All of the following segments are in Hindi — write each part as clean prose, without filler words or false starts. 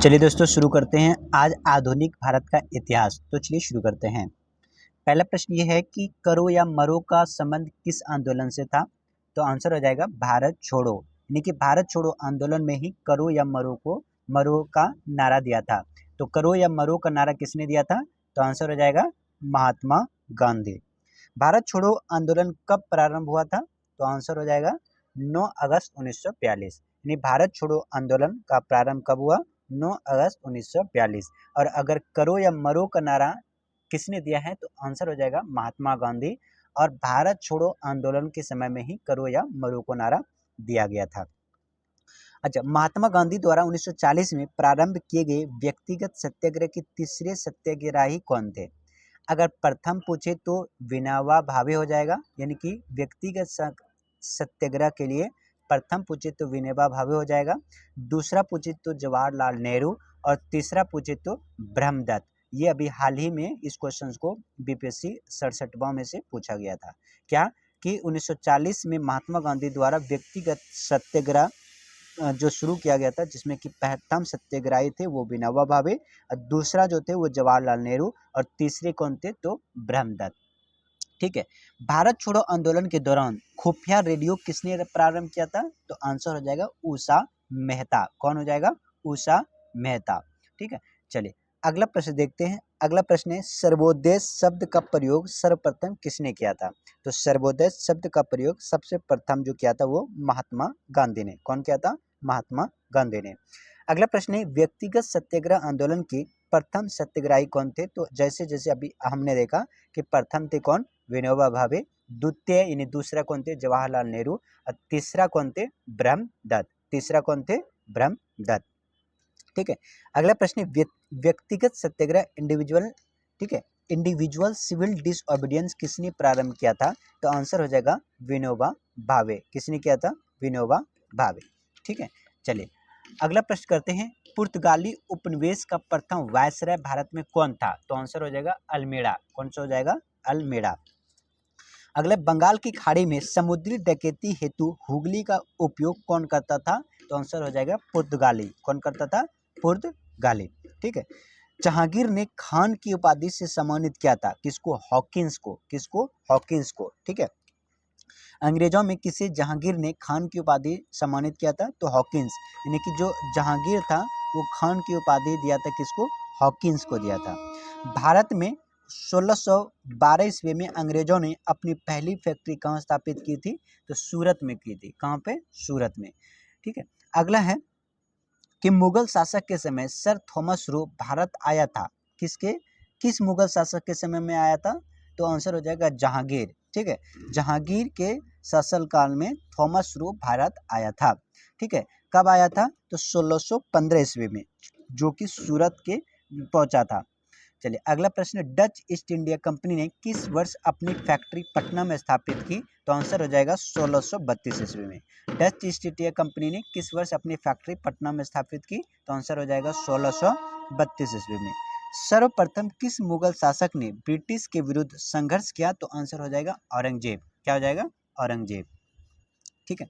चलिए दोस्तों शुरू करते हैं आज आधुनिक भारत का इतिहास। तो चलिए शुरू करते हैं। पहला प्रश्न ये है कि करो या मरो का संबंध किस आंदोलन से था? तो आंसर हो जाएगा भारत छोड़ो, यानी कि भारत छोड़ो आंदोलन में ही करो या मरो का नारा दिया था। तो करो या मरो का नारा किसने दिया था? तो आंसर हो जाएगा महात्मा गांधी। भारत छोड़ो आंदोलन कब प्रारंभ हुआ था? तो आंसर हो जाएगा 9 अगस्त 1942। यानी भारत छोड़ो आंदोलन का प्रारंभ कब हुआ? 9 अगस्त 1942। और अगर करो या मरो का नारा किसने दिया है? तो आंसर हो जाएगा महात्मा गांधी। और भारत छोड़ो आंदोलन के समय में ही करो या मरो को नारा दिया गया था। अच्छा, महात्मा गांधी द्वारा 1940 में प्रारंभ किए गए व्यक्तिगत सत्याग्रह के तीसरे सत्याग्रही कौन थे? अगर प्रथम पूछे तो विनोबा भावे हो जाएगा, यानी कि व्यक्तिगत सत्याग्रह के लिए प्रथम पूछे तो विनोबा भावे हो जाएगा, दूसरा पूछे तो जवाहरलाल नेहरू, और तीसरा पूछे तो ब्रह्मदत्त। ये अभी हाल ही में इस क्वेश्चन को बीपीएससी 67वां में से पूछा गया था। क्या कि 1940 में महात्मा गांधी द्वारा व्यक्तिगत सत्याग्रह जो शुरू किया गया था, जिसमें कि प्रथम सत्याग्रही थे वो विनोबा भावे, और दूसरा जो थे वो जवाहरलाल नेहरू, और तीसरे कौन थे? तो ब्रह्मदत्त। ठीक है। भारत छोड़ो आंदोलन के दौरान खुफिया रेडियो किसने प्रारंभ किया था? तो आंसर हो जाएगा उषा मेहता। कौन हो जाएगा? उषा मेहता। ठीक है। चलिए अगला प्रश्न देखते हैं। अगला प्रश्न है सर्वोदय शब्द का प्रयोग सर्वप्रथम किसने किया था? तो सर्वोदय शब्द का प्रयोग सबसे प्रथम जो किया था वो महात्मा गांधी ने। कौन किया था? महात्मा गांधी ने। अगला प्रश्न है व्यक्तिगत सत्याग्रह आंदोलन के प्रथम सत्याग्रही कौन थे? तो जैसे जैसे अभी हमने देखा कि प्रथम थे कौन? विनोबा भावे, द्वितीय यानी दूसरा कौन थे? जवाहरलाल नेहरू, और तीसरा कौन थे? ब्रह्मदत्त। तीसरा कौन थे? ब्रह्मदत्त। ठीक है। अगला प्रश्न व्यक्तिगत सत्याग्रह इंडिविजुअल, ठीक है, इंडिविजुअल सिविल डिसओबीडियंस किसने प्रारंभ किया था? तो आंसर हो जाएगा विनोबा भावे। किसने किया था? विनोबा भावे। ठीक है। चलिए अगला प्रश्न करते हैं। पुर्तगाली उपनिवेश का प्रथम वायसराय भारत में कौन था? तो आंसर हो जाएगा अल्मेड़ा। कौन सा हो जाएगा? अल्मेड़ा। अगले बंगाल की खाड़ी में समुद्री डकैती हेतु हुगली का उपयोग कौन करता था? तो आंसर हो जाएगा पुर्तगाली। कौन करता था? पुर्तगाली। ठीक है। जहांगीर ने खान की उपाधि से सम्मानित किया था किसको? हॉकिंस को। किसको? हॉकिंस को। ठीक है। अंग्रेजों में किसे जहांगीर ने खान की उपाधि सम्मानित किया था? तो हॉकिंस, यानी कि जो जहांगीर था वो खान की उपाधि दिया था किसको? हॉकिंस को दिया था। भारत में 1612 ईस्वी में अंग्रेजों ने अपनी पहली फैक्ट्री कहाँ स्थापित की थी? तो सूरत में की थी। कहाँ पे? सूरत में। ठीक है। अगला है कि मुगल शासक के समय सर थॉमस रो भारत आया था। किस मुगल शासक के समय में आया था? तो आंसर हो जाएगा जहांगीर। ठीक है। जहांगीर के शासनकाल में थॉमस रो भारत आया था। ठीक है। कब आया था? तो 1615 ईस्वी में, जो कि सूरत के पहुंचा था। चलिए अगला प्रश्न, डच ईस्ट इंडिया कंपनी ने किस वर्ष अपनी फैक्ट्री पटना में स्थापित की? तो आंसर हो जाएगा 1632 ईस्वी में। डच ईस्ट इंडिया कंपनी ने किस वर्ष अपनी फैक्ट्री पटना में स्थापित की? तो आंसर हो जाएगा 1632 ईस्वी में। सर्वप्रथम किस मुगल शासक ने ब्रिटिश के विरुद्ध संघर्ष किया? तो आंसर हो जाएगा औरंगजेब। क्या हो जाएगा? औरंगजेब। ठीक है।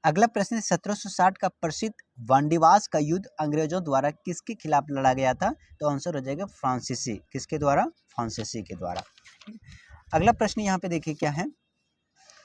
अगला प्रश्न 1760 का प्रसिद्ध वांडीवास का युद्ध अंग्रेजों द्वारा किसके खिलाफ लड़ा गया था? तो आंसर हो जाएगा फ्रांसीसी। किसके द्वारा? फ्रांसीसी के द्वारा। अगला प्रश्न यहाँ पे देखिए क्या है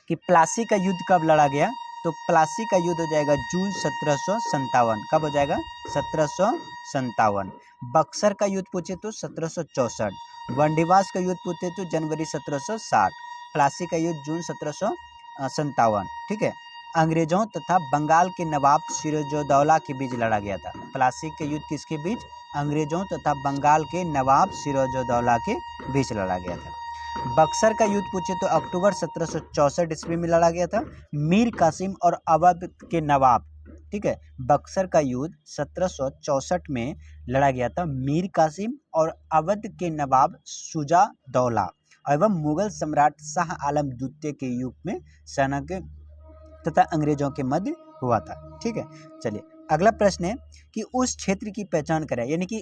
कि प्लासी का युद्ध कब लड़ा गया? तो प्लासी का युद्ध हो जाएगा जून 1757। कब हो जाएगा? 1757। बक्सर का युद्ध पूछे तो 1764। वांडीवास का युद्ध पूछे तो जनवरी 1760। प्लासी का युद्ध जून 1757। ठीक है। अंग्रेजों तथा बंगाल के नवाब सिराजुद्दौला के बीच लड़ा गया था। प्लासी के युद्ध किसके बीच? अंग्रेजों तथा बंगाल के नवाब सिराजुद्दौला के बीच लड़ा गया था। बक्सर का युद्ध पूछे तो अक्टूबर 1764 ईस्वी में लड़ा गया था। मीर कासिम और अवध के नवाब, ठीक है, बक्सर का युद्ध 1764 में लड़ा गया था। मीर कासिम और अवध के नवाब शुजा-दौला एवं मुगल सम्राट शाह आलम द्वितीय के युग में सेना के तथा अंग्रेजों के मध्य हुआ था। ठीक है। चलिए अगला प्रश्न है कि उस क्षेत्र की पहचान करें, यानी कि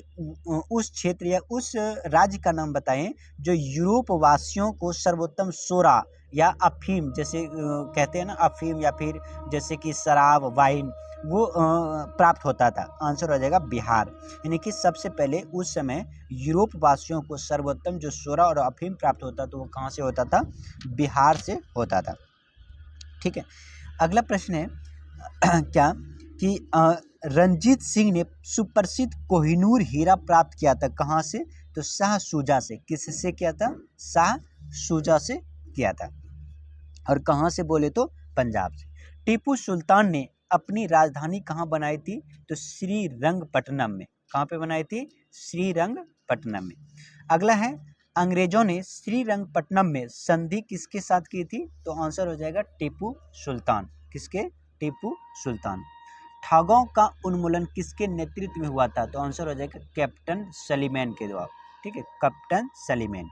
उस क्षेत्र या उस राज्य का नाम बताएं जो यूरोप वासियों को सर्वोत्तम सोरा या अफीम, जैसे कहते हैं ना अफीम, या फिर जैसे कि शराब, वाइन, वो प्राप्त होता था। आंसर हो जाएगा बिहार। यानी कि सबसे पहले उस समय यूरोप वासियों को सर्वोत्तम जो सोडा और अफीम प्राप्त होता तो वो कहाँ से होता था? बिहार से होता था। ठीक है, अगला प्रश्न है क्या कि रंजीत सिंह ने सुप्रसिद्ध कोहिनूर हीरा प्राप्त किया था कहाँ से? तो शाह शुजा से। किससे किया था? शाह शुजा से किया था। और कहाँ से बोले तो पंजाब से। टीपू सुल्तान ने अपनी राजधानी कहाँ बनाई थी? तो श्रीरंगपट्टनम में। कहाँ पे बनाई थी? श्रीरंगपट्टनम में। अगला है अंग्रेजों ने श्रीरंगपट्टनम में संधि किसके साथ की थी? तो आंसर हो जाएगा टीपू सुल्तान। किसके? टीपू सुल्तान। ठागों का उन्मूलन किसके नेतृत्व में हुआ था? तो आंसर हो जाएगा कैप्टन सलीमैन के द्वारा। ठीक है, कैप्टन सलीमैन।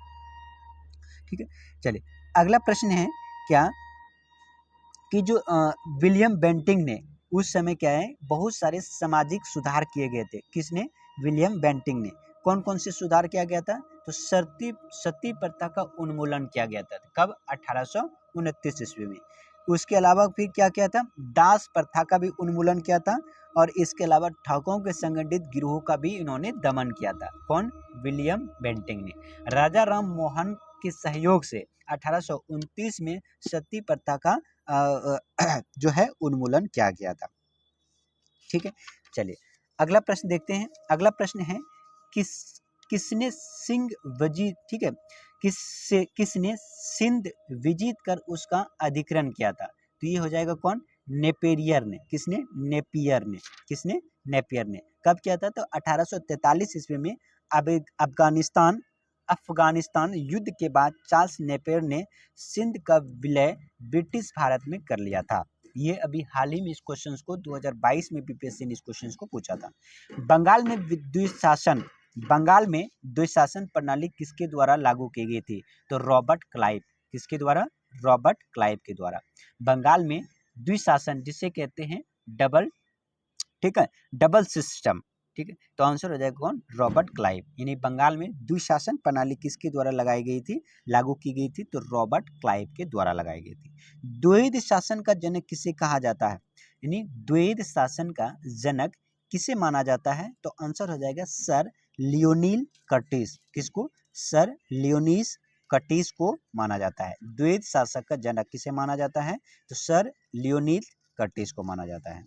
ठीक है, चलिए अगला प्रश्न है क्या कि जो विलियम बेंटिंक ने उस समय क्या है बहुत सारे सामाजिक सुधार किए गए थे। किसने? विलियम बेंटिंक ने। कौन कौन से सुधार किया गया था? तो सती प्रथा का उन्मूलन किया गया था। कब? 1829 ईस्वी में। उसके अलावा फिर क्या किया था? दास प्रथा का भी उन्मूलन किया था। और इसके अलावा ठगों के संगठित गिरोह का भी इन्होंने दमन किया था। कौन? विलियम बेंटिंक ने। राजा राम मोहन के सहयोग से 1829 में सती प्रथा का जो है उन्मूलन किया गया था। ठीक है, चलिए अगला प्रश्न देखते हैं। अगला प्रश्न है किसने सिंध विजित, ठीक है, किसने सिंध विजित कर उसका अधिग्रहण किया था? तो ये हो जाएगा कौन? नेपियर ने। किसने? नेपियर ने। किसने? नेपियर ने। कब किया था? तो 1843 ईस्वी में अफगानिस्तान युद्ध के बाद चार्ल्स नेपियर ने सिंध का विलय ब्रिटिश भारत में कर लिया था। ये अभी हाल ही में इस क्वेश्चन को 2022 में बीपीएससी ने इस क्वेश्चन को पूछा था। बंगाल में द्विशासन प्रणाली किसके द्वारा लागू की गई थी? तो रॉबर्ट क्लाइव। किसके द्वारा? रॉबर्ट क्लाइव के द्वारा। बंगाल में द्विशासन जिसे कहते हैं डबल, ठीक है, डबल सिस्टम। ठीक है, तो आंसर हो जाएगा कौन? Robert Clive. यानी बंगाल में द्विशासन प्रणाली किसके द्वारा लगाई गई थी, लागू की गई थी? तो रॉबर्ट क्लाइव के द्वारा लगाई गई थी। द्वैध शासन का जनक किसे कहा जाता है? यानी द्वैध शासन का जनक किसे माना जाता है? तो आंसर हो जाएगा सर लियोनील कर्टिस। किसको? सर लियोनीस कर्टिस को माना जाता है। द्वैध शासक का जनक किसे माना जाता है? तो सर लियोनील कर्टिस को माना जाता है।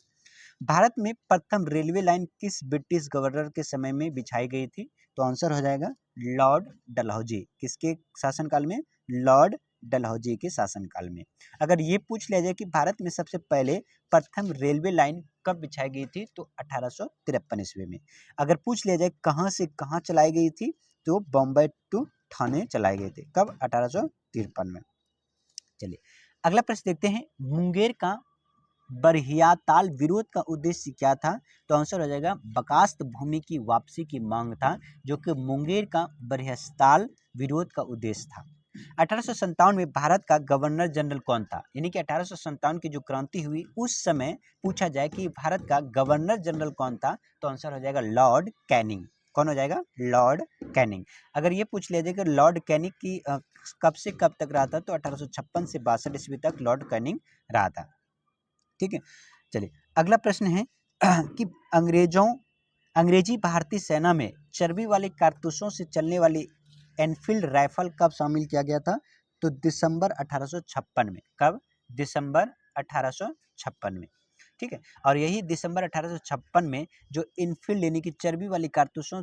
भारत में प्रथम रेलवे लाइन किस ब्रिटिश गवर्नर के समय में बिछाई गई थी? तो आंसर हो जाएगा लॉर्ड डलहौजी। किसके शासनकाल में? लॉर्ड डलहौजी के शासनकाल में। अगर ये पूछ लिया जाए कि भारत में सबसे पहले प्रथम रेलवे लाइन कब बिछाई गई थी? तो 1853 ईस्वी में। अगर पूछ लिया जाए कहाँ से कहाँ चलाई गई थी? तो बॉम्बे टू ठाणे चलाई गई थी। कब? 1853 में। चलिए अगला प्रश्न देखते हैं। मुंगेर का बरहियाताल विरोध का उद्देश्य क्या था? तो आंसर हो जाएगा बकास्त भूमि की वापसी की मांग था, जो कि मुंगेर का बरहियाताल विरोध का उद्देश्य था। 1857 में भारत का गवर्नर जनरल कौन था? यानी कि 1857 की जो क्रांति हुई उस समय पूछा जाए कि भारत का गवर्नर जनरल कौन था? तो आंसर हो जाएगा लॉर्ड कैनिंग। कौन हो जाएगा? Lord Canning. अगर ये पूछ लिया जाए कि लॉर्ड कैनिंग की कब से कब तक रहा था? तो 1856 से 62 ईस्वी तक लॉर्ड कैनिंग रहा था। ठीक है, चलिए अगला प्रश्न है कि अंग्रेजी भारतीय सेना में चर्बी वाले कारतूसों से चलने वाली एनफील्ड राइफल कब शामिल किया गया था? तो दिसंबर 1856 में। कब? दिसंबर 1856 में। ठीक है, और यही दिसंबर 1856 में जो इनफील्ड यानी कि चर्बी वाली कारतूसों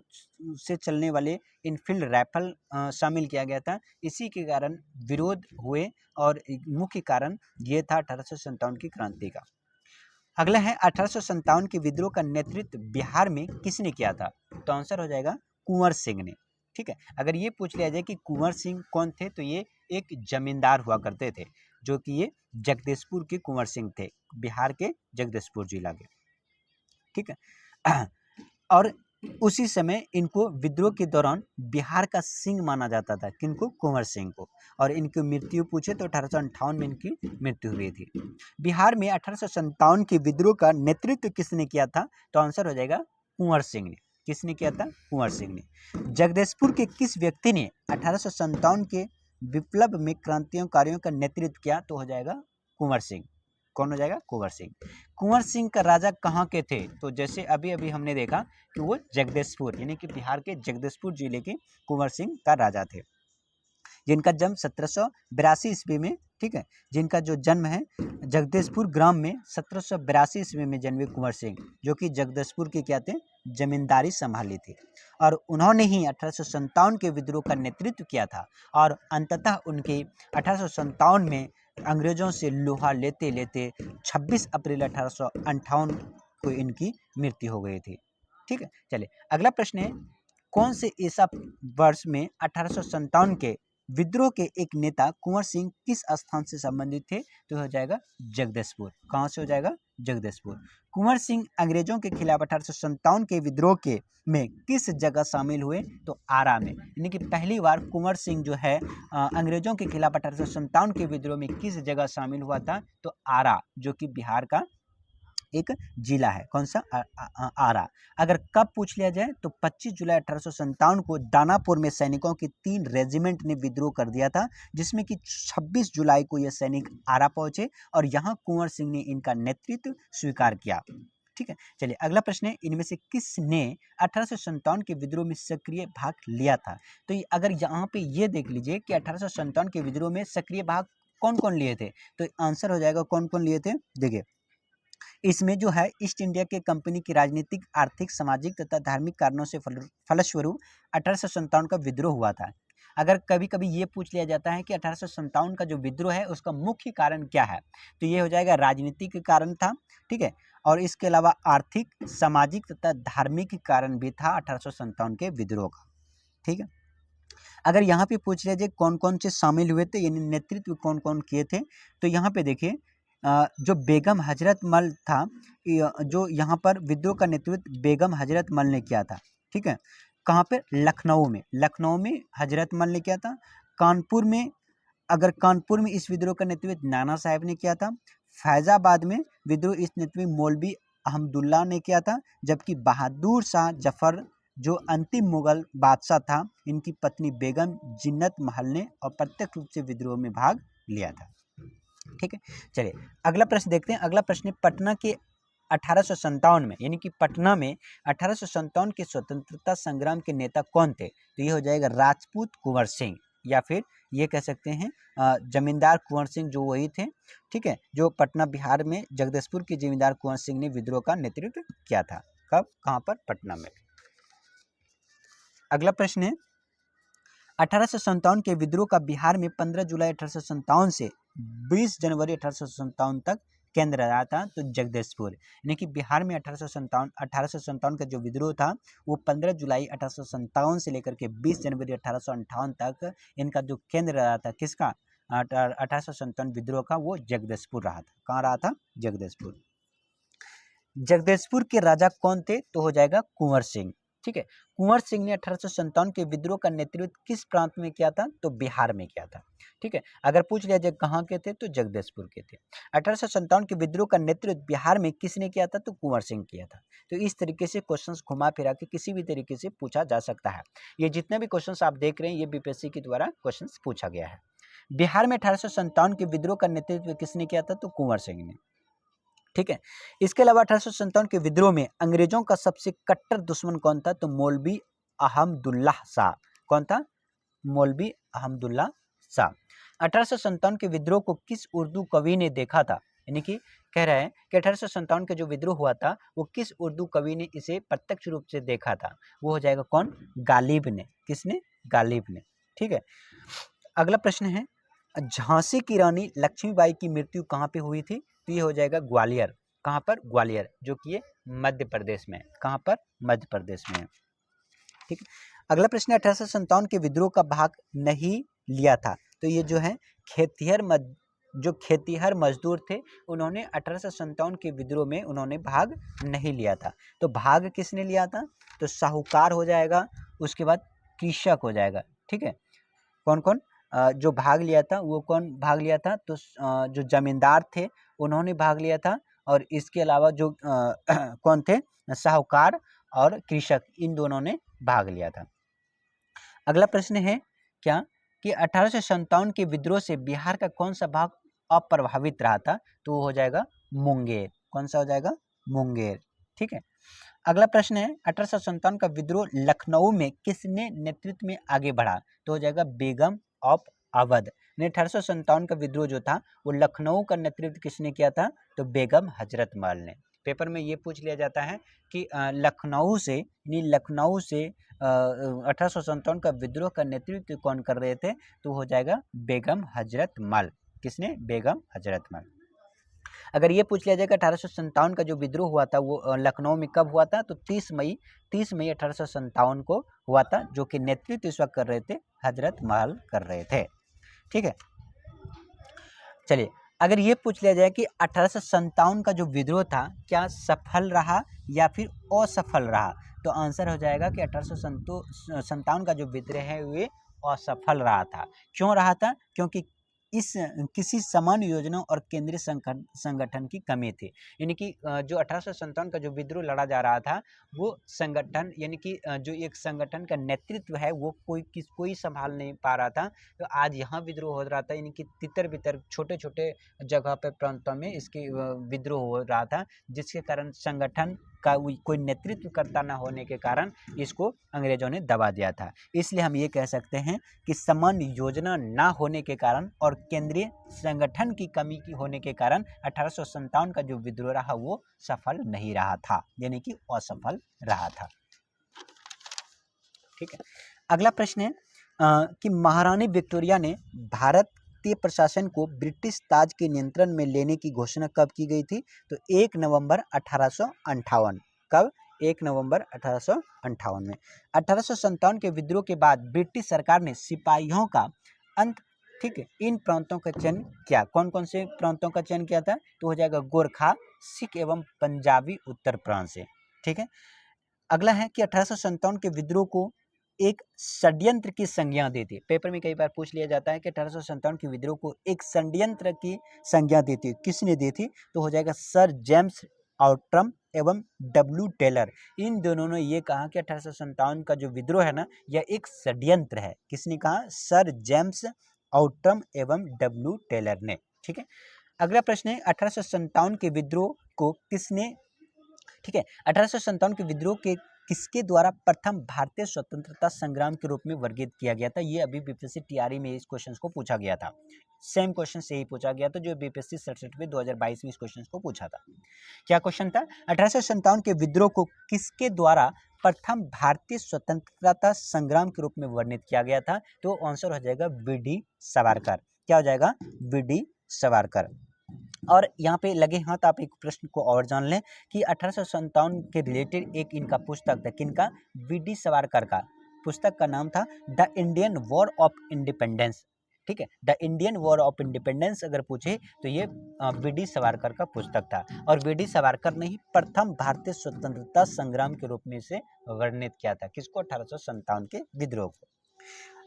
से चलने वाले इनफील्ड राइफल शामिल किया गया था। इसी के कारण विरोध हुए और मुख्य कारण ये था 1857 की क्रांति का। अगला है 1857 के विद्रोह का नेतृत्व बिहार में किसने किया था? तो आंसर हो जाएगा कुंवर सिंह ने। ठीक है, अगर ये पूछ लिया जाए कि कुंवर सिंह कौन थे? तो ये एक जमींदार हुआ करते थे, जो कि ये जगदीशपुर के कुंवर सिंह थे, बिहार के जगदीशपुर जिला के। ठीक है, और उसी समय इनको विद्रोह के दौरान बिहार का सिंह माना जाता था। किनको? कुंवर सिंह को। और इनकी मृत्यु पूछे तो 1858 में इनकी मृत्यु हुई थी। बिहार में 1857 के विद्रोह का नेतृत्व किसने किया था? तो आंसर हो जाएगा कुंवर सिंह ने। किसने किया था? कुंवर सिंह ने। जगदीशपुर के किस व्यक्ति ने 1857 के विप्लव में क्रांतिकारियों का नेतृत्व किया? तो हो जाएगा कुंवर सिंह। कौन हो जाएगा? कुंवर सिंह। कुंवर सिंह का राजा कहाँ के थे? तो जैसे अभी अभी हमने देखा कि वो जगदीशपुर यानी कि बिहार के जगदीशपुर जिले के कुंवर सिंह का राजा थे, जिनका जन्म 1782 ईस्वी में, ठीक है, जिनका जो जन्म है जगदीशपुर ग्राम में 1782 ईस्वी में जन्मे कुंवर सिंह, जो कि जगदीशपुर के क्या थे? जमींदारी संभाली थी। और उन्होंने ही 1857 के विद्रोह का नेतृत्व किया था और अंततः उनके 1857 में अंग्रेजों से लोहा लेते लेते 26 अप्रैल 1858 को इनकी मृत्यु हो गई थी। ठीक है, चलिए अगला प्रश्न है, कौन से ईसा वर्ष में 1857 के विद्रोह के एक नेता कुंवर सिंह किस स्थान से संबंधित थे? तो हो जाएगा जगदीशपुर। कहाँ से हो जाएगा? जगदीशपुर। कुंवर सिंह अंग्रेजों के खिलाफ 1857 के विद्रोह के में किस जगह शामिल हुए? तो आरा में। यानी कि पहली बार कुंवर सिंह जो है अंग्रेजों के खिलाफ 1857 के विद्रोह में किस जगह शामिल हुआ था? तो आरा, जो कि बिहार का एक जिला है। कौन सा? आरा। अगर कब पूछ लिया जाए तो 25 जुलाई 1857 को दानापुर में सैनिकों के 3 रेजिमेंट ने विद्रोह कर दिया था, जिसमें कि 26 जुलाई को यह सैनिक आरा पहुंचे और यहां कुंवर सिंह ने इनका नेतृत्व स्वीकार किया। ठीक है, चलिए अगला प्रश्न है, इनमें से किसने 1857 के विद्रोह में सक्रिय भाग लिया था? तो अगर यहाँ पे ये देख लीजिए कि 1857 के विद्रोह में सक्रिय भाग कौन कौन लिए थे, तो आंसर हो जाएगा कौन कौन लिए थे। देखिए इसमें जो है ईस्ट इंडिया के कंपनी की राजनीतिक, आर्थिक, सामाजिक तथा धार्मिक कारणों से फलस्वरूप 1857 का विद्रोह हुआ था। अगर कभी कभी ये पूछ लिया जाता है कि 1857 का जो विद्रोह है उसका मुख्य कारण क्या है, तो ये हो जाएगा राजनीतिक कारण था। ठीक है, और इसके अलावा आर्थिक, सामाजिक तथा धार्मिक कारण भी था 1857 के विद्रोह का। ठीक है, अगर यहाँ पे पूछ लिया जाए कौन कौन से शामिल हुए थे, यानी नेतृत्व कौन कौन किए थे, तो यहाँ पे देखिए जो बेगम हजरत मल था, जो यहाँ पर विद्रोह का नेतृत्व बेगम हजरत मल ने किया था। ठीक है, कहाँ पे? लखनऊ में हजरत मल ने किया था। कानपुर में, अगर कानपुर में इस विद्रोह का नेतृत्व नाना साहब ने किया था। फैजाबाद में विद्रोह इस नेतृत्व मौलवी अहमदुल्ला ने किया था, जबकि बहादुर शाह जफर जो अंतिम मुगल बादशाह था, इनकी पत्नी बेगम जिन्नत महल ने अप्रत्यक्ष रूप से विद्रोह में भाग लिया था। ठीक है, चलिए अगला प्रश्न देखते हैं। अगला प्रश्न पटना के 1857 में, यानी कि पटना में 1857 के स्वतंत्रता संग्राम के नेता कौन थे? तो ये हो जाएगा राजपूत कुंवर सिंह, या फिर ये कह सकते हैं जमींदार कुंवर सिंह, जो वही थे। ठीक है, जो पटना बिहार में जगदीशपुर के जमींदार कुंवर सिंह ने विद्रोह का नेतृत्व किया था। कब? कहाँ पर? पटना में। अगला प्रश्न है, 1857 के विद्रोह का बिहार में 15 जुलाई 1857 से 20 जनवरी 1857 तक केंद्र रहा था, तो जगदीशपुर। यानी कि बिहार में 1857 का जो विद्रोह था वो 15 जुलाई 1857 से लेकर के 20 जनवरी 1858 तक इनका जो केंद्र रहा था, किसका? 1857 विद्रोह का, वो जगदीशपुर रहा था। कहाँ रहा था? जगदीशपुर। जगदीशपुर के राजा कौन थे? तो हो जाएगा कुंवर सिंह। ठीक है, कुंवर सिंह ने 1857 के विद्रोह का नेतृत्व किस प्रांत में किया था? तो बिहार में किया था। ठीक है, अगर पूछ लिया जाए कहाँ के थे, तो जगदीशपुर के थे। 1857 के विद्रोह का नेतृत्व बिहार में किसने किया था? तो कुंवर सिंह किया था। तो इस तरीके से क्वेश्चंस घुमा फिरा के किसी भी तरीके से पूछा जा सकता है। ये जितने भी क्वेश्चंस आप देख रहे हैं, ये बीपीएससी के द्वारा क्वेश्चंस पूछा गया है। बिहार में 1857 के विद्रोह का नेतृत्व किसने किया था? तो कुंवर सिंह ने। ठीक है, इसके अलावा 1857 के विद्रोह में अंग्रेजों का सबसे कट्टर दुश्मन कौन था? तो मौलवी अहमदुल्ला शाह। कौन था? मौलवी अहमदुल्ला शाह। 1857 के विद्रोह को किस उर्दू कवि ने देखा था? यानी कि कह रहा है कि 1857 का जो विद्रोह हुआ था वो किस उर्दू कवि ने इसे प्रत्यक्ष रूप से देखा था? वो हो जाएगा कौन? गालिब ने। किसने? गालिब ने। ठीक है, अगला प्रश्न है, झांसी की रानी लक्ष्मीबाई की मृत्यु कहाँ पे हुई थी? तो ये हो जाएगा ग्वालियर। कहाँ पर? ग्वालियर, जो कि ये मध्य प्रदेश में है। कहाँ पर? मध्य प्रदेश में है। ठीक है, अगला प्रश्न 1857 के विद्रोह का भाग नहीं लिया था, तो ये जो है खेतिहर मजदूर थे, उन्होंने 1857 के विद्रोह में उन्होंने भाग नहीं लिया था। तो भाग किसने लिया था? तो साहूकार हो जाएगा, उसके बाद कृषक हो जाएगा। ठीक है, कौन कौन जो भाग लिया था, वो कौन भाग लिया था? तो जो जमींदार थे उन्होंने भाग लिया था, और इसके अलावा जो कौन थे? साहूकार और कृषक, इन दोनों ने भाग लिया था। अगला प्रश्न है क्या कि 1857 के विद्रोह से बिहार का कौन सा भाग अप्रभावित रहा था, तो वो हो जाएगा मुंगेर। कौन सा हो जाएगा? मुंगेर। ठीक है। अगला प्रश्न है 1857 का विद्रोह लखनऊ में किसने नेतृत्व में आगे बढ़ा? तो हो जाएगा बेगम ऑफ अवध। 1857 का विद्रोह जो था वो लखनऊ का नेतृत्व किसने किया था? तो बेगम हजरत महल ने। पेपर में ये पूछ लिया जाता है कि लखनऊ से 1857 का विद्रोह का नेतृत्व कौन कर रहे थे? तो हो जाएगा बेगम हजरत महल। किसने? बेगम हजरत महल। अगर ये पूछ लिया जाए कि 1857 का जो विद्रोह हुआ था वो लखनऊ में कब हुआ था? तो 30 मई 1857 को हुआ था, जो कि नेतृत्व इस वक्त कर रहे थे हजरत महल कर रहे थे। ठीक है। चलिए, अगर ये पूछ लिया जाए कि 1857 का जो विद्रोह था क्या सफल रहा या फिर असफल रहा? तो आंसर हो जाएगा कि 1857 का जो विद्रोह है वे असफल रहा था। क्यों रहा था? क्योंकि इस किसी समान योजना और केंद्रीय संगठन की कमी थी। यानी कि जो 1857 का जो विद्रोह लड़ा जा रहा था वो संगठन, यानी कि जो एक संगठन का नेतृत्व है वो कोई संभाल नहीं पा रहा था। तो आज यहाँ विद्रोह हो रहा था, यानी कि तितर बितर छोटे छोटे जगह पे प्रांतों में इसकी विद्रोह हो रहा था, जिसके कारण संगठन का कोई नेतृत्व करता न होने के कारण इसको अंग्रेजों ने दबा दिया था। इसलिए हम ये कह सकते हैं कि समान योजना ना होने के कारण और केंद्रीय संगठन की कमी की होने के कारण 1857 का जो विद्रोह रहा वो सफल नहीं रहा था, यानी कि असफल रहा था। ठीक है। अगला प्रश्न है कि महारानी विक्टोरिया ने भारतीय प्रशासन को ब्रिटिश ताज के नियंत्रण में लेने की घोषणा कब की गई थी? तो 1 नवंबर 1858। कब? 1 नवंबर 1858 में। 1857 के विद्रोह के बाद ब्रिटिश सरकार ने सिपाहियों का अंत, ठीक है, इन प्रांतों का चयन किया। कौन कौन से प्रांतों का चयन किया था? तो हो जाएगा गोरखा, सिख एवं पंजाबी उत्तर प्रांत से। ठीक है। अगला है कि 1857 के विद्रोह को एक षड्यंत्र की संज्ञा दी थी। पेपर में कई बार पूछ लिया जाता है कि 1857 के विद्रोह को एक षड्यंत्र की संज्ञा दी थी। किसने दी थी? तो हो जाएगा सर जेम्स आउट्रम एवं डब्ल्यू टेलर। इन दोनों ने ये कहा कि 1857 का जो विद्रोह है ना यह एक षड्यंत्र है। किसने कहा? सर जेम्स आउट्रम एवं डब्ल्यू टेलर ने। ठीक है। अगला प्रश्न है 1857 के विद्रोह को किसने, ठीक है, 1857 के विद्रोह के किसके द्वारा प्रथम भारतीय स्वतंत्रता संग्राम के रूप में वर्गीकृत किया गया था? ये अभी बीपीएससी टीआरई में इस क्वेश्चन को पूछा गया था। सेम क्वेश्चन से ही पूछा गया था जो बीपीएससी 67 में 2022 में इस क्वेश्चन को पूछा था। क्या क्वेश्चन था? 1857 के विद्रोह को किसके द्वारा प्रथम भारतीय स्वतंत्रता संग्राम के रूप में वर्णित किया गया था? तो आंसर हो जाएगा वी.डी. सावरकर। क्या हो जाएगा? वी.डी. सावरकर। और यहाँ पे लगे हाथ आप एक प्रश्न को और जान लें कि 1857 के रिलेटेड एक इनका पुस्तक था। किनका? वी.डी. सावरकर का। पुस्तक का नाम था the Indian war of independence. ठीक है, the Indian war of independence अगर पूछे तो ये वी.डी. सावरकर का पुस्तक था। और वी.डी. सावरकर ने ही प्रथम भारतीय स्वतंत्रता संग्राम के रूप में इसे वर्णित किया था। किसको? 1857 के विद्रोह को।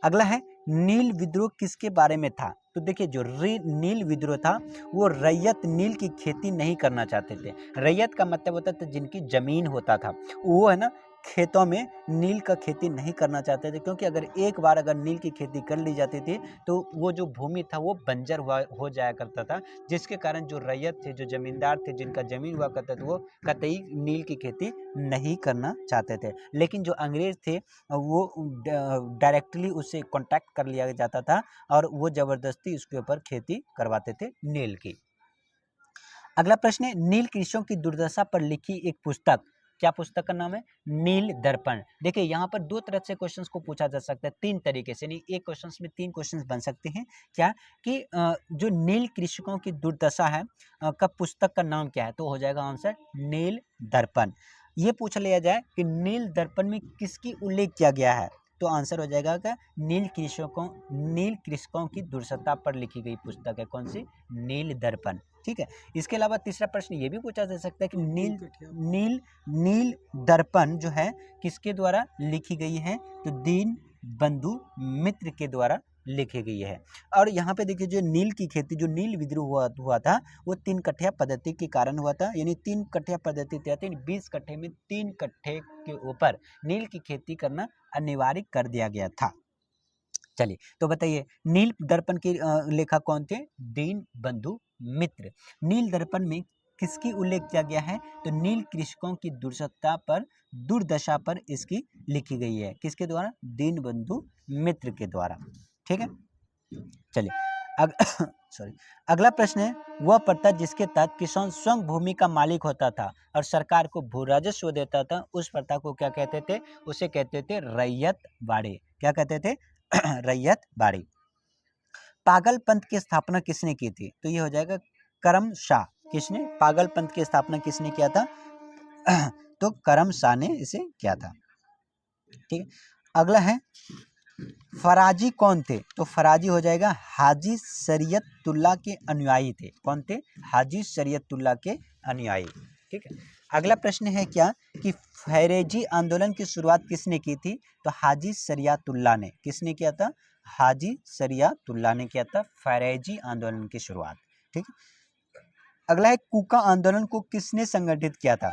अगला है नील विद्रोह किसके बारे में था? तो देखिए जो नील विद्रोह था वो रैयत नील की खेती नहीं करना चाहते थे। रैयत का मतलब होता था जिनकी जमीन होता था, वो है ना खेतों में नील का खेती नहीं करना चाहते थे, क्योंकि अगर एक बार अगर नील की खेती कर ली जाती थी तो वो जो भूमि था वो बंजर हो जाया करता था, जिसके कारण जो रैयत थे, जो जमींदार थे, जिनका जमीन हुआ करता था, वो कतई नील की खेती नहीं करना चाहते थे। लेकिन जो अंग्रेज थे वो डायरेक्टली उससे कांटेक्ट कर लिया जाता था और वो जबरदस्ती उसके ऊपर खेती करवाते थे नील की। अगला प्रश्न है नील कृषकों की दुर्दशा पर लिखी एक पुस्तक। क्या पुस्तक का नाम है? नील दर्पण। देखिए यहाँ पर दो तरह से क्वेश्चंस को पूछा जा सकता है, तीन तरीके से, नहीं एक क्वेश्चंस में तीन क्वेश्चंस बन सकते हैं। क्या कि जो नील कृषकों की दुर्दशा है का पुस्तक का नाम क्या है? तो हो जाएगा आंसर नील दर्पण। ये पूछ लिया जाए कि नील दर्पण में किसकी उल्लेख किया गया है? तो आंसर हो जाएगा कि नील कृषकों की दुर्दशा पर लिखी गई पुस्तक है। कौन सी? नील दर्पण। ठीक है। इसके अलावा तीसरा प्रश्न ये भी पूछा जा सकता है कि नील दर्पण जो है किसके द्वारा लिखी गई है? तो दीन बंधु मित्र के द्वारा लिखी गई है। और यहाँ पे देखिए जो नील की खेती, जो नील विद्रोह हुआ था वो 3 कट्ठा पद्धति के कारण हुआ था। यानी 3 कट्ठा पद्धति तहत 20 कट्ठे में 3 कट्ठे के ऊपर नील की खेती करना अनिवार्य कर दिया गया था। चलिए तो बताइए, नील दर्पण के लेखक कौन थे? दीन बंधु मित्र। नील दर्पण में किसकी उल्लेख किया गया है? तो नील कृषकों की दुर्दशा पर इसकी लिखी गई है। किसके द्वारा? दीन बंधु मित्र के द्वारा। ठीक है, चलिए सॉरी, अगला प्रश्न है, वह प्रथा जिसके तहत किसान स्वयं भूमि का मालिक होता था और सरकार को भू राजस्व देता था, उस प्रथा को क्या कहते थे? उसे कहते थे रैयत बाड़ी। क्या कहते थे? रैयत बाड़ी। पागल पंथ की स्थापना किसने की थी? तो ये हो जाएगा करम शाह। किसने पागल पंथ की स्थापना किसने किया था? तो करम शाह ने इसे किया था। ठीक है, अगला है, फराजी कौन थे? तो फराजी हो जाएगा हाजी शरीयतुल्लाह के अनुयायी थे। कौन थे? हाजी शरीयतुल्लाह के अनुयायी। ठीक है, अगला प्रश्न है क्या कि फैरेजी आंदोलन की शुरुआत किसने की थी? तो हाजी शरीयतुल्लाह ने। किसने किया था? हाजी शरीयतुल्लाह ने किया था फैरेजी आंदोलन की शुरुआत। ठीक है, अगला है, कूका आंदोलन को किसने संगठित किया था?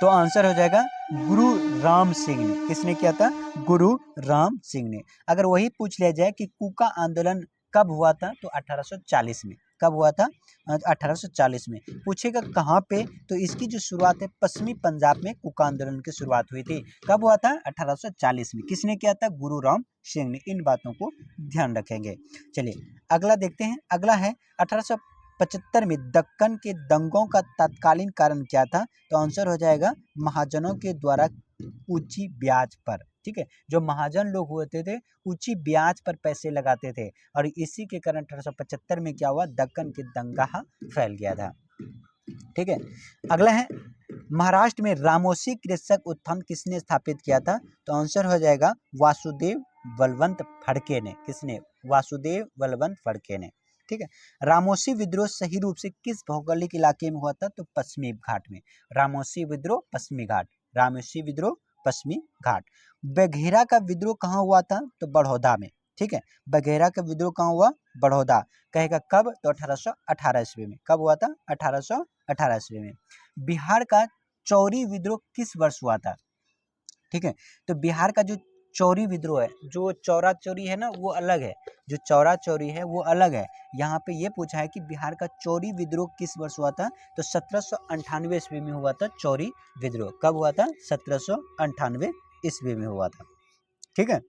तो आंसर हो जाएगा गुरु राम सिंह ने। किसने किया था? गुरु राम सिंह ने। अगर वही पूछ लिया जाए कि कूका आंदोलन कब हुआ था, तो 1840 में। कब हुआ था? 1840 में। पूछेगा कहाँ पे, तो इसकी जो शुरुआत है पश्चिमी पंजाब में कूका आंदोलन की शुरुआत हुई थी। कब हुआ था? 1840 में। किसने किया था? गुरु राम सिंह ने। इन बातों को ध्यान रखेंगे। चलिए अगला देखते हैं। अगला है, 1875 में दक्कन के दंगों का तत्कालीन कारण क्या था? तो आंसर हो जाएगा महाजनों के द्वारा ऊंची ब्याज पर। ठीक है, जो महाजन लोग होते थे ऊंची ब्याज पर पैसे लगाते थे और इसी के कारण 1875 में क्या हुआ? दक्कन के दंगा फैल गया था। ठीक है, अगला है, महाराष्ट्र में रामोसी कृषक उत्थान किसने स्थापित किया था? तो आंसर हो जाएगा वासुदेव बलवंत फड़के ने। किसने? वासुदेव बलवंत फड़के ने। ठीक है, रामोसी विद्रोह सही रूप से किस भौगोलिक इलाके में हुआ था? तो पश्चिमी घाट में। रामोसी विद्रोह पश्चिमी घाट। रामोसी विद्रोह पश्चिमी घाट। बघेरा का विद्रोह कहाँ हुआ था? तो बड़ौदा में। ठीक है, बघेरा का विद्रोह कहाँ हुआ? बड़ौदा। कहेगा कब? तो 1818 ईस्वी में। कब हुआ था? 1818 ईस्वी में। बिहार का चौरी विद्रोह किस वर्ष हुआ था? ठीक है, तो बिहार का जो चौरी विद्रोह है, जो चौरा चौरी है ना, वो अलग है। जो चौरा चौरी है वो अलग है। यहाँ पे ये पूछा है कि बिहार का चौरी विद्रोह किस वर्ष हुआ था? तो 1798 ईस्वी में हुआ था चौरी विद्रोह। कब हुआ था? 1798 ईस्वी में हुआ था। ठीक है,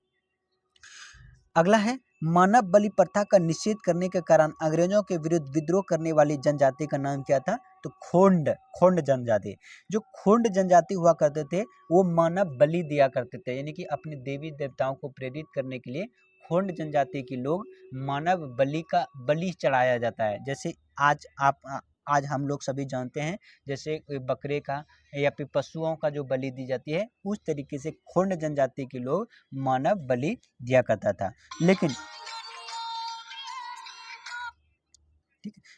अगला है, मानव बलि प्रथा का निषेध करने के कारण अंग्रेजों के विरुद्ध विद्रोह करने वाली जनजाति का नाम क्या था? तो खोंड जनजाति। जो खोंड जनजाति हुआ करते थे वो मानव बलि दिया करते थे, यानी कि अपने देवी देवताओं को प्रेरित करने के लिए खोंड जनजाति के लोग मानव बलि चढ़ाया जाता है। जैसे आज हम लोग सभी जानते हैं, जैसे बकरे का या फिर पशुओं का जो बलि दी जाती है, उस तरीके से खोंड जनजाति के लोग मानव बलि दिया करता था।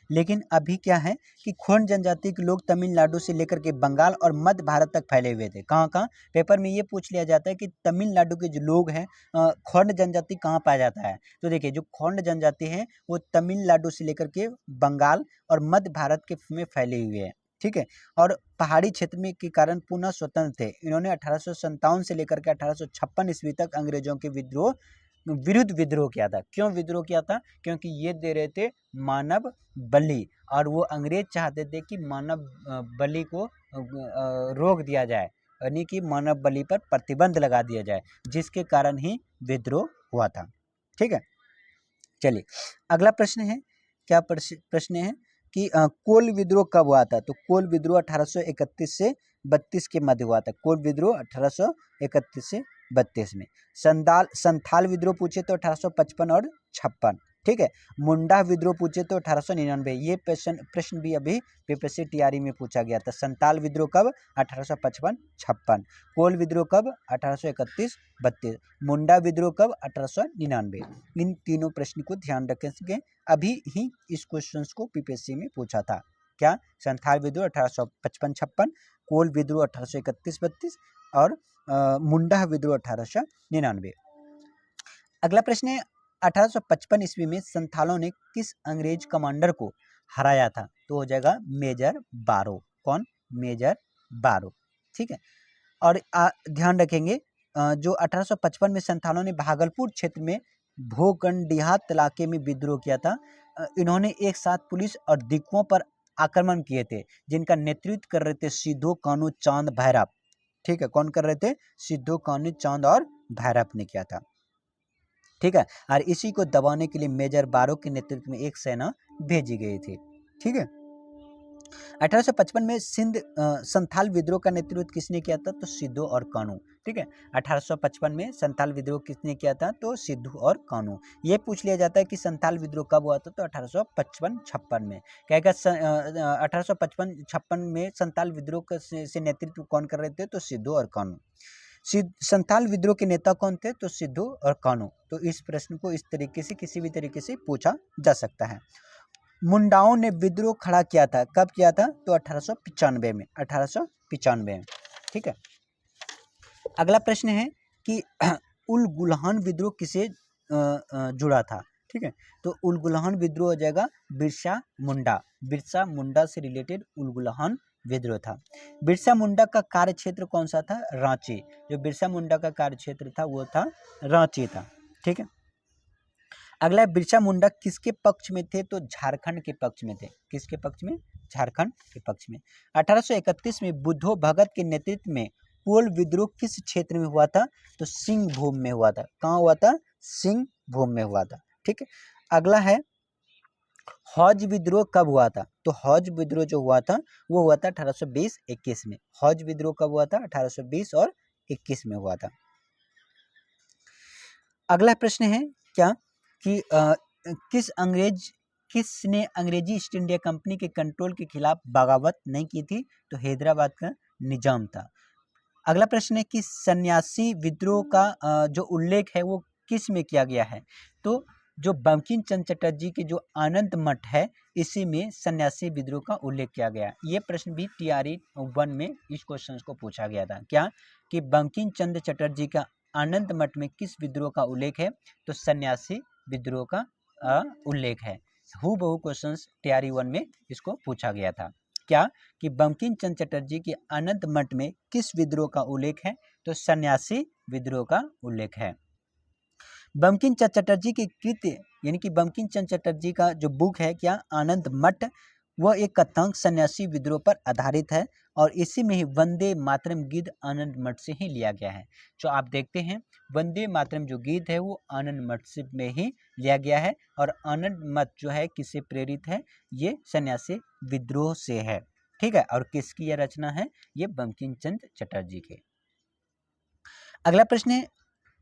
लेकिन अभी क्या है कि खोंड जनजाति के लोग तमिलनाडु से लेकर के बंगाल और मध्य भारत तक फैले हुए थे। कहाँ? पेपर में ये पूछ लिया जाता है कि तमिलनाडु के जो लोग हैं, खोंड जनजाति कहाँ पाया जाता है? तो देखिए, जो खोंड जनजाति है वो तमिलनाडु से लेकर के बंगाल और मध्य भारत के में फैले हुए हैं। ठीक है, और पहाड़ी क्षेत्र में के कारण पुनः स्वतंत्र थे। इन्होंने 1857 से लेकर के 1856 ईस्वी तक अंग्रेजों के विरुद्ध विद्रोह किया था। क्यों विद्रोह किया था? क्योंकि ये दे रहे थे मानव बलि, और वो अंग्रेज चाहते थे कि मानव बलि को रोक दिया जाए, यानी कि मानव बलि पर प्रतिबंध लगा दिया जाए, जिसके कारण ही विद्रोह हुआ था। ठीक है, चलिए अगला प्रश्न है, क्या प्रश्न है कि कोल विद्रोह कब हुआ था? तो कोल विद्रोह 1831 से 32 के मध्य हुआ था। कोल विद्रोह 1831 से 32 में। संथाल विद्रोह पूछे तो 1855 और 56। ठीक है, मुंडा विद्रोह पूछे तो 1899। ये प्रश्न भी अभी पीपीएससी टीआरई में पूछा गया था। संथाल विद्रोह कब? 1855 56। कोल विद्रोह कब? 1831 32। मुंडा विद्रोह कब? 1899। इन तीनों प्रश्न को ध्यान रखेंगे, अभी ही इस क्वेश्चन को पीपीएससी में पूछा था। क्या? संथाल विद्रोह 1855 56, कोल विद्रोह 1831 32 और मुंडा विद्रोह 1899। अगला प्रश्न है, 1855 ईस्वी में संथालों ने किस अंग्रेज कमांडर को हराया था? तो हो जाएगा मेजर बारो। कौन? मेजर बारो। ठीक है, और ध्यान रखेंगे जो 1855 में संथालों ने भागलपुर क्षेत्र में भोगंडिहात इलाके में विद्रोह किया था। इन्होंने एक साथ पुलिस और दिक्कुओं पर आक्रमण किए थे, जिनका नेतृत्व कर रहे थे सिद्धू कान्हू चांद भैरव। ठीक है, कौन कर रहे थे? सिद्धू कान्हू चांद और भैरव ने किया था। ठीक है, और इसी को दबाने के लिए मेजर बारो के नेतृत्व में एक सेना भेजी गई थी। ठीक है, 1855 में सिंध संथाल विद्रोह का नेतृत्व किसने किया था? तो सिद्धू और कान्हू। ठीक है, 1855 में संथाल विद्रोह किसने किया था? तो सिद्धू और कान्हू। ये पूछ लिया जाता है कि संथाल विद्रोह कब हुआ था? तो 1855-56 में। कहेगा 1855-56 में संथाल विद्रोह से नेतृत्व कौन कर रहे थे? तो सिद्धू और कान्हू। संथाल विद्रोह के नेता कौन थे? तो सिद्धू और कान्हू। तो इस प्रश्न को इस तरीके से किसी भी तरीके से पूछा जा सकता है। मुंडाओं ने विद्रोह खड़ा किया था, कब किया था? तो 1895 में, 1895 में। ठीक है, अगला प्रश्न है कि उल गुलहान विद्रोह किसे जुड़ा था? ठीक है, तो उल गुलहान विद्रोह हो जाएगा बिरसा मुंडा। बिरसा मुंडा से रिलेटेड उल गुलहान विद्रोह था। बिरसा मुंडा का कार्य क्षेत्र कौन सा था? रांची। जो बिरसा मुंडा का कार्य क्षेत्र था वो था रांची था। ठीक है, अगला बिरसा मुंडा किसके पक्ष में थे? तो झारखंड के पक्ष में थे। किसके पक्ष में? झारखंड के पक्ष में। 1831 में बुद्धो भगत के नेतृत्व में कोल विद्रोह किस क्षेत्र में हुआ था? तो सिंहभूम में हुआ था। कहाँ हुआ था? सिंहभूम में हुआ था। ठीक है, अगला है हौज विद्रोह कब हुआ था? तो हौज विद्रोह जो हुआ था वो हुआ था 1820-21 में। हौज विद्रोह कब हुआ था? 1820 और 21 में हुआ था। अगला प्रश्न है क्या कि किसने अंग्रेजी ईस्ट इंडिया कंपनी के कंट्रोल के खिलाफ बगावत नहीं की थी? तो हैदराबाद का निजाम था। अगला प्रश्न है कि सन्यासी विद्रोह का जो उल्लेख है वो किस में किया गया है? तो जो बंकिम चंद्र चटर्जी के जो आनंद मठ है इसी में सन्यासी विद्रोह का उल्लेख किया गया। ये प्रश्न भी TRE 1 में इस क्वेश्चन को पूछा गया था। क्या कि बंकिम चंद्र चटर्जी का आनंद मठ में किस विद्रोह का उल्लेख है? तो सन्यासी विद्रोह का उल्लेख है। हूबहू क्वेश्चन TRE 1 में इसको पूछा गया था। क्या कि बंकिम चंद्र चटर्जी के आनंद मठ में किस विद्रोह का उल्लेख है? तो सन्यासी विद्रोह का उल्लेख है। बंकिम चंद्र चटर्जी की कृति यानी कि बंकिम चंद्र चटर्जी का जो बुक है क्या आनंद मठ, वह एक कथांक सन्यासी विद्रोह पर आधारित है और इसी में ही वंदे मातरम गीत आनंद मठ से ही लिया गया है। जो आप देखते हैं वंदे मातरम जो गीत है वो आनंद मठ से में ही लिया गया है और आनंद मठ जो है किससे प्रेरित है? ये सन्यासी विद्रोह से है। ठीक है, और किसकी यह रचना है? ये बंकिम चंद्र चटर्जी के। अगला प्रश्न है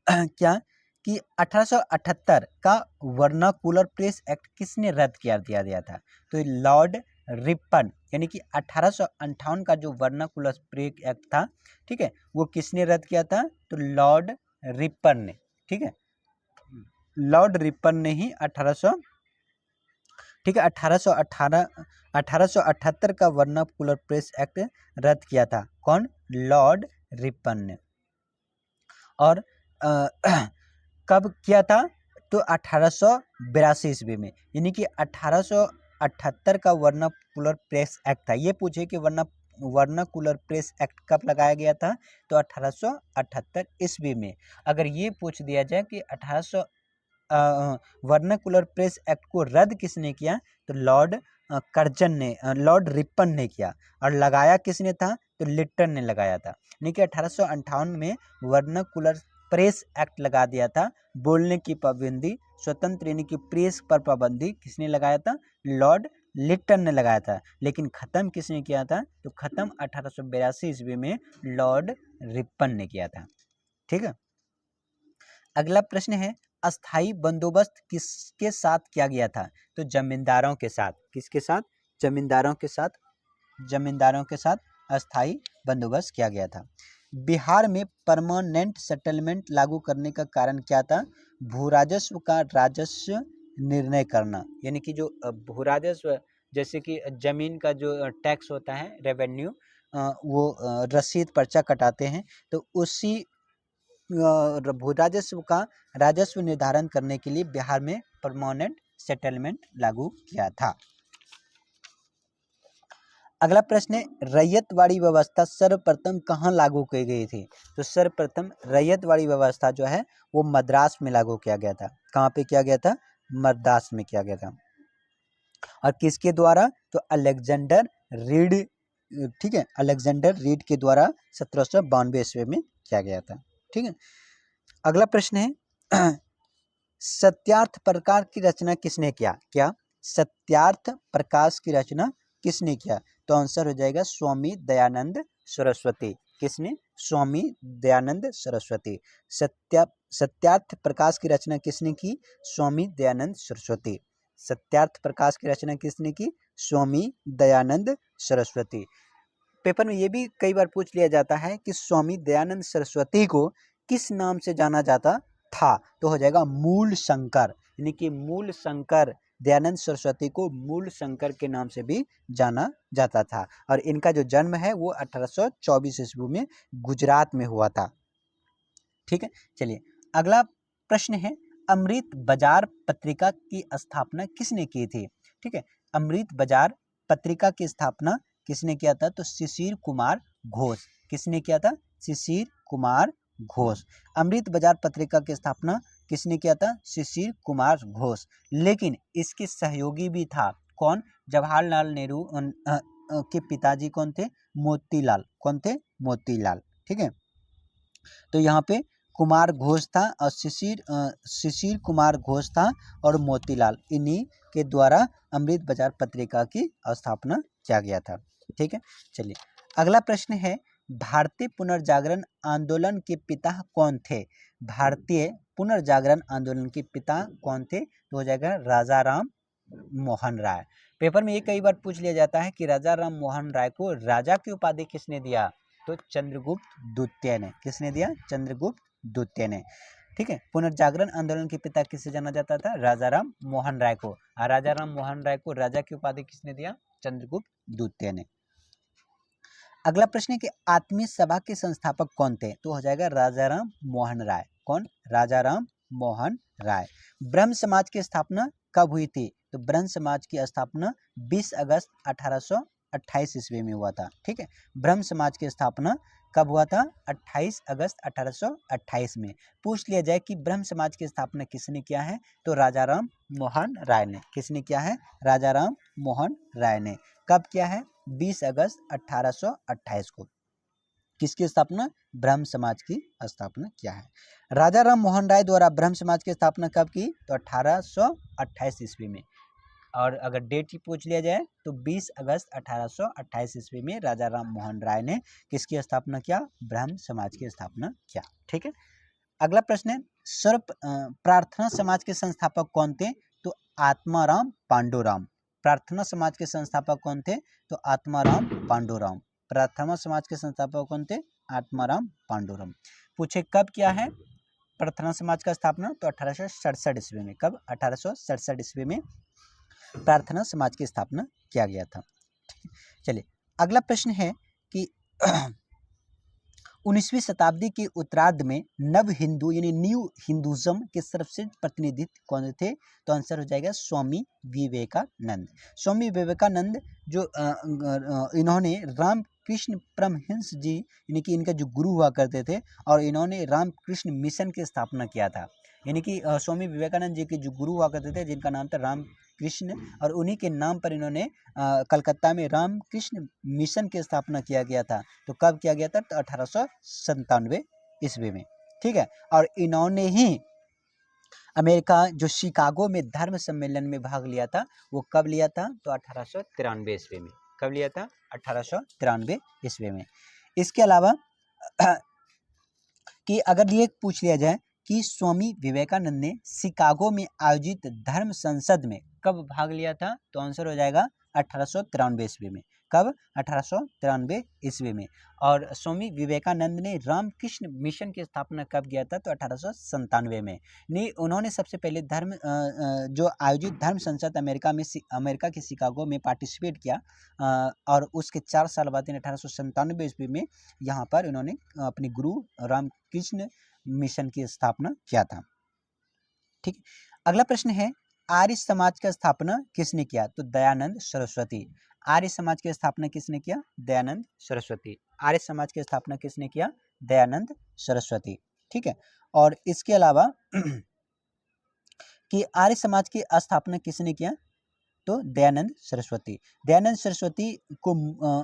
क्या कि 1878 का वर्नाकुलर प्रेस एक्ट किसने रद्द कर दिया गया था? तो लॉर्ड रिपन यानी कि 1858 का जो वर्नाकुलर प्रेस एक्ट था, ठीक है, वो किसने रद्द किया था? तो लॉर्ड रिपन ने। ठीक है, लॉर्ड रिपन ने ही 1878 का वर्नाकुलर प्रेस एक्ट रद्द किया था। कौन? लॉर्ड रिपन ने। और कब किया था? तो 1882 ईस्वी में, यानी कि 1878 का वर्नाकुलर प्रेस एक्ट था। ये पूछे कि वर्नाकुलर प्रेस एक्ट कब लगाया गया था? तो 1878 ईस्वी में। अगर ये पूछ दिया जाए कि वर्नाकुलर प्रेस एक्ट को रद्द किसने किया? तो लॉर्ड रिपन ने किया। और लगाया किसने था? तो लिटन ने लगाया था। यानी कि 1858 में वर्नाकुलर प्रेस एक्ट लगा दिया था। बोलने की पाबंदी, स्वतंत्र यानी कि प्रेस पर पाबंदी किसने लगाया था? लॉर्ड लिटन ने लगाया था। लेकिन खत्म किसने किया था? तो खत्म 1882 ईस्वी में लॉर्ड रिपन ने किया था। ठीक है, अगला प्रश्न है अस्थाई बंदोबस्त किसके साथ किया गया था? तो जमींदारों के साथ। किसके साथ? जमींदारों के साथ। जमींदारों के साथ अस्थाई बंदोबस्त किया गया था। बिहार में परमानेंट सेटलमेंट लागू करने का कारण क्या था? भूराजस्व का राजस्व निर्णय करना, यानी कि जो भूराजस्व जैसे कि जमीन का जो टैक्स होता है रेवेन्यू, वो रसीद पर्चा कटाते हैं, तो उसी भूराजस्व का राजस्व निर्धारण करने के लिए बिहार में परमानेंट सेटलमेंट लागू किया था। अगला प्रश्न है, रैयतवाड़ी व्यवस्था सर्वप्रथम कहाँ लागू की गई थी? तो सर्वप्रथम रैयतवाड़ी व्यवस्था जो है वो मद्रास में लागू किया गया था। कहाँ पे किया गया था? मद्रास में किया गया था। और किसके द्वारा? तो अलेक्जेंडर रीड, ठीक है, अलेक्जेंडर रीड के द्वारा 1792 ईस्वी में किया गया था। ठीक है, अगला प्रश्न है सत्यार्थ प्रकाश की रचना किसने किया? क्या सत्यार्थ प्रकाश की रचना किसने किया? तो आंसर हो जाएगा स्वामी दयानंद सरस्वती। किसने? स्वामी दयानंद सरस्वती। सत्यार्थ प्रकाश की रचना किसने की? स्वामी दयानंद सरस्वती। सत्यार्थ प्रकाश की रचना किसने की? स्वामी दयानंद सरस्वती। पेपर में ये भी कई बार पूछ लिया जाता है कि स्वामी दयानंद सरस्वती को किस नाम से जाना जाता था? तो हो जाएगा मूल शंकर, यानी कि मूल शंकर। दयानंद सरस्वती को मूल शंकर के नाम से भी जाना जाता था। और इनका जो जन्म है वो 1824 ईस्वी में गुजरात में हुआ था। ठीक है, चलिए अगला प्रश्न है, अमृत बाजार पत्रिका की स्थापना किसने की थी? ठीक है, अमृत बाजार पत्रिका की स्थापना किसने किया था? तो शिशिर कुमार घोष। किसने किया था? शिशिर कुमार घोष। अमृत बाजार पत्रिका की स्थापना किसने किया था? शिशिर कुमार घोष। लेकिन इसके सहयोगी भी था कौन? जवाहरलाल नेहरू के पिताजी कौन थे? मोतीलाल। कौन थे? मोतीलाल। ठीक है, तो यहाँ पे कुमार घोष था और शिशिर कुमार घोष था और मोतीलाल, इन्हीं के द्वारा अमृत बाजार पत्रिका की स्थापना किया गया था। ठीक है, चलिए अगला प्रश्न है, भारतीय पुनर्जागरण आंदोलन के पिता कौन थे? भारतीय पुनर्जागरण आंदोलन के पिता कौन थे? तो हो जाएगा राजा राम मोहन राय। पेपर में ये कई बार पूछ लिया जाता है कि राजा राम मोहन राय को राजा की उपाधि किसने दिया? तो चंद्रगुप्त द्वितीय ने। किसने दिया? चंद्रगुप्त द्वितीय ने। ठीक है, पुनर्जागरण आंदोलन के पिता किसे जाना जाता था? राजा राम मोहन राय को। और राजा राम मोहन राय को राजा की उपाधि किसने दिया? चंद्रगुप्त द्वितीय ने। अगला प्रश्न है कि आत्मीय सभा के संस्थापक कौन थे? तो हो जाएगा राजा राम मोहन राय। कौन? राजा राम मोहन राय। ब्रह्म समाज की स्थापना कब हुई थी? तो ब्रह्म समाज की स्थापना 20 अगस्त 1828 ईस्वी में हुआ था। ठीक है, ब्रह्म समाज की स्थापना कब हुआ था? 28 अगस्त 1828 में। पूछ लिया जाए कि ब्रह्म समाज की स्थापना किसने किया है? तो राजा राम मोहन राय ने। किसने किया है? राजा राम मोहन राय ने। कब किया है? 20 अगस्त 1828 को। किसकी स्थापना? ब्रह्म समाज की स्थापना किया है। राजा राम मोहन राय द्वारा ब्रह्म समाज की स्थापना कब की? तो 1828 ईस्वी में। और अगर डेट ही पूछ लिया जाए तो 20 अगस्त 1828 ईस्वी में राजा राम मोहन राय ने किसकी स्थापना किया? ब्रह्म समाज की स्थापना किया। ठीक है, अगला प्रश्न है, सर्व प्रार्थना समाज के संस्थापक कौन थे? तो आत्माराम पांडुराम। प्रार्थना समाज के संस्थापक कौन थे? तो आत्माराम पांडुराम। प्रार्थना समाज के संस्थापक कौन थे? आत्माराम पांडुराम। पूछे कब किया है प्रार्थना समाज का स्थापना? तो 1867 ईस्वी में। कब? 1867 ईस्वी में प्रार्थना समाज की स्थापना किया गया था। चलिए अगला प्रश्न है कि 19वीं शताब्दी के उत्तरार्ध में नव हिंदू यानी न्यू हिंदुज्म के सर्वश्रेष्ठ प्रतिनिधित्व कौन थे? तो आंसर हो जाएगा स्वामी विवेकानंद। स्वामी विवेकानंद जो इन्होंने रामकृष्ण परमहंस जी यानी कि इनका जो गुरु हुआ करते थे और इन्होंने रामकृष्ण मिशन की स्थापना किया था। यानी कि स्वामी विवेकानंद जी के जो गुरु हुआ करते थे जिनका नाम था रामकृष्ण, और उन्हीं के नाम पर इन्होंने कलकत्ता में रामकृष्ण मिशन की स्थापना किया गया था। तो कब किया गया था? तो 1897 ईस्वी में। ठीक है, और इन्होंने ही अमेरिका जो शिकागो में धर्म सम्मेलन में भाग लिया था वो कब लिया था? तो 1893 ईस्वी में। कब लिया था? 1893 ईस्वी में। इसके अलावा कि अगर ये पूछ लिया जाए कि स्वामी विवेकानंद ने शिकागो में आयोजित धर्म संसद में कब भाग लिया था? तो आंसर हो जाएगा 1893 ईस्वी में। कब? 1893 ईस्वी में। और स्वामी विवेकानंद ने रामकृष्ण मिशन की स्थापना कब किया था? तो 1897 में। नहीं, उन्होंने सबसे पहले जो आयोजित धर्म संसद अमेरिका के शिकागो में पार्टिसिपेट किया, और उसके 4 साल बाद 1897 ईस्वी में यहाँ पर उन्होंने अपने गुरु रामकृष्ण मिशन की स्थापना किया था। ठीक है, अगला प्रश्न है, आर्य समाज का स्थापना किसने किया? तो दयानंद सरस्वती। आर्य समाज की स्थापना किसने किया? दयानंद सरस्वती। आर्य समाज की स्थापना किसने किया? दयानंद सरस्वती। ठीक है, और इसके अलावा कि आर्य समाज की स्थापना किसने किया? तो दयानंद सरस्वती। दयानंद सरस्वती को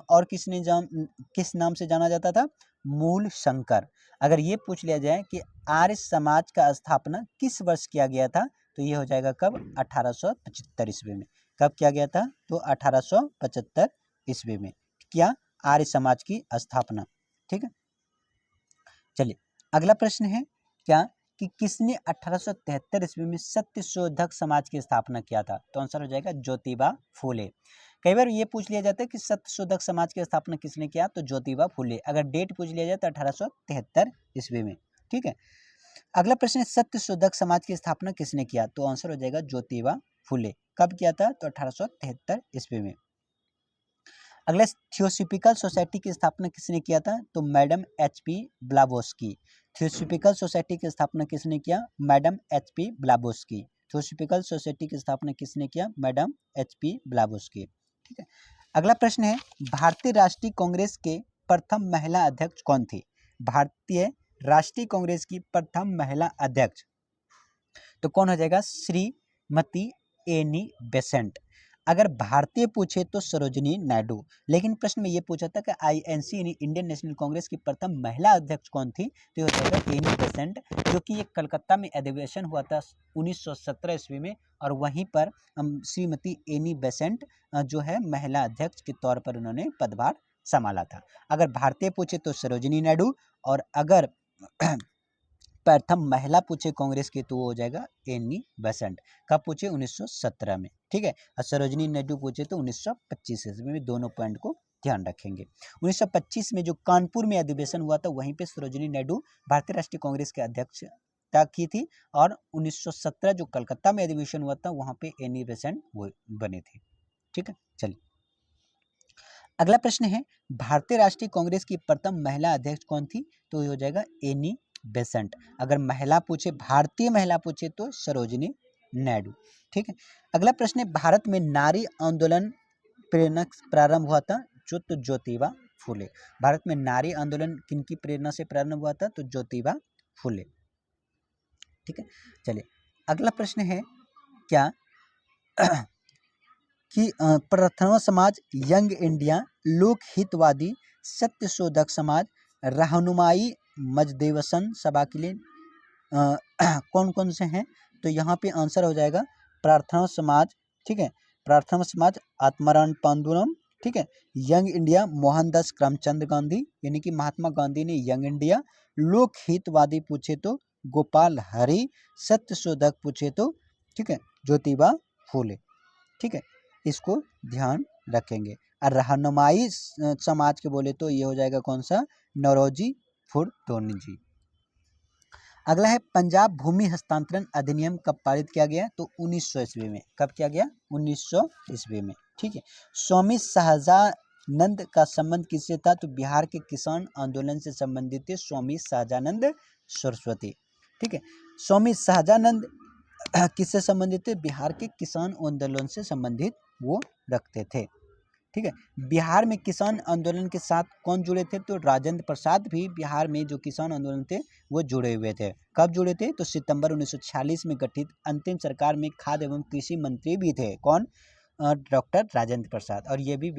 और किस नाम से जाना जाता था? मूल शंकर। अगर ये पूछ लिया जाए कि आर्य समाज का स्थापना किस वर्ष किया गया था, तो ये हो जाएगा कब? 1875 ईस्वी में। कब किया गया था? तो 1875 ईस्वी में किया आर्य समाज की स्थापना। ठीक है, चलिए अगला प्रश्न है क्या कि किसने 1873 ईस्वी में सत्य शोधक समाज की स्थापना किया था? तो आंसर हो जाएगा ज्योतिबा फूले। कई बार ये पूछ लिया जाता है कि सत्य शोधक समाज की स्थापना किसने किया? तो ज्योतिबा फूले। अगर डेट पूछ लिया जाए तो 1873 ईस्वी में। ठीक है, अगला प्रश्न है सत्य शोधक समाज की स्थापना किसने किया? तो आंसर हो जाएगा ज्योतिबा फूले। कब किया था? तो 1873 ईस्वी में। अगला थियोसॉफिकल सोसाइटी की स्थापना किसने किया था? तो madam HP. Blavatsky. Theosophical society की स्थापना किसने किया? Madam HP. Blavatsky. Theosophical society की स्थापना किसने किया? Madam HP. ब्लावोस्की। ठीक है, अगला प्रश्न है भारतीय राष्ट्रीय कांग्रेस के प्रथम महिला अध्यक्ष कौन थी? भारतीय राष्ट्रीय कांग्रेस की प्रथम महिला अध्यक्ष तो कौन हो जाएगा? Shrimati Annie Besant. अगर भारतीय पूछे तो सरोजिनी नायडू, लेकिन प्रश्न में ये पूछा था कि आईएनसी यानी इंडियन नेशनल कांग्रेस की प्रथम महिला अध्यक्ष कौन थी? तो ये हो जाएगा एनी बेसेंट, जो कि एक कलकत्ता में अधिवेशन हुआ था 1917 ईस्वी में, और वहीं पर श्रीमती एनी बेसेंट जो है महिला अध्यक्ष के तौर पर उन्होंने पदभार संभाला था। अगर भारतीय पूछे तो सरोजिनी नायडू, और अगर प्रथम महिला पूछे कांग्रेस की तो वो हो जाएगा एनी बेसेंट। कब पूछे? 1917 में। ठीक है, और सरोजिनी नायडू पूछे तो 1925 ईस्वी में। दोनों पॉइंट को ध्यान रखेंगे। 1925 में जो कानपुर में अधिवेशन हुआ था वहीं पे सरोजिनी नायडू भारतीय राष्ट्रीय कांग्रेस के अध्यक्षता की थी, और 1917 जो कलकत्ता में अधिवेशन हुआ था वहां पे एनी बेसेंट वो बने थे। ठीक है, चलिए अगला प्रश्न है भारतीय राष्ट्रीय कांग्रेस की प्रथम महिला अध्यक्ष कौन थी? तो ये हो जाएगा एनी बेसेंट। अगर महिला पूछे, भारतीय महिला पूछे तो सरोजिनी नायडू। ठीक है, अगला प्रश्न है भारत में नारी आंदोलन प्रेरणा प्रारंभ हुआ था? तो ज्योतिबा फूले। भारत में नारी आंदोलन किनकी प्रेरणा से प्रारंभ हुआ था? तो ज्योतिबा फूले। ठीक है, चलिए अगला प्रश्न है क्या कि प्रार्थना समाज, यंग इंडिया, लोक हितवादी, सत्य शोधक समाज, रहनुमाई मजदेवसन सभा के लिए कौन कौन से हैं? तो यहाँ पे आंसर हो जाएगा प्रार्थना समाज। ठीक है, प्रार्थना समाज आत्माराम पांडुरंग। ठीक है, यंग इंडिया मोहनदास करमचंद गांधी यानी कि महात्मा गांधी ने यंग इंडिया। लोक हितवादी पूछे तो गोपाल हरि। सत्य शोधक पूछे तो ठीक है ज्योतिबा फूले। ठीक है, इसको ध्यान रखेंगे। और रहनुमाई समाज के बोले तो ये हो जाएगा कौन सा? नौरोजी फुरदोनी जी। अगला है पंजाब भूमि हस्तांतरण अधिनियम कब पारित किया गया? तो 1900 ईस्वी में। कब किया गया? 1900 ईस्वी में। ठीक है, स्वामी सहजानंद का संबंध किससे था? तो बिहार के किसान आंदोलन से संबंधित थे स्वामी सहजानंद सरस्वती। ठीक है, स्वामी सहजानंद किससे संबंधित थे? बिहार के किसान आंदोलन से संबंधित वो रखते थे। ठीक है, बिहार में किसान आंदोलन के साथ कौन जुड़े थे? तो राजेंद्र प्रसाद भी बिहार में जो किसान आंदोलन थे वो जुड़े हुए थे। कब जुड़े थे? तो सितंबर 1946 में गठित अंतिम सरकार में खाद्य एवं कृषि मंत्री भी थे। कौन? डॉक्टर राजेंद्र प्रसाद। और ये भी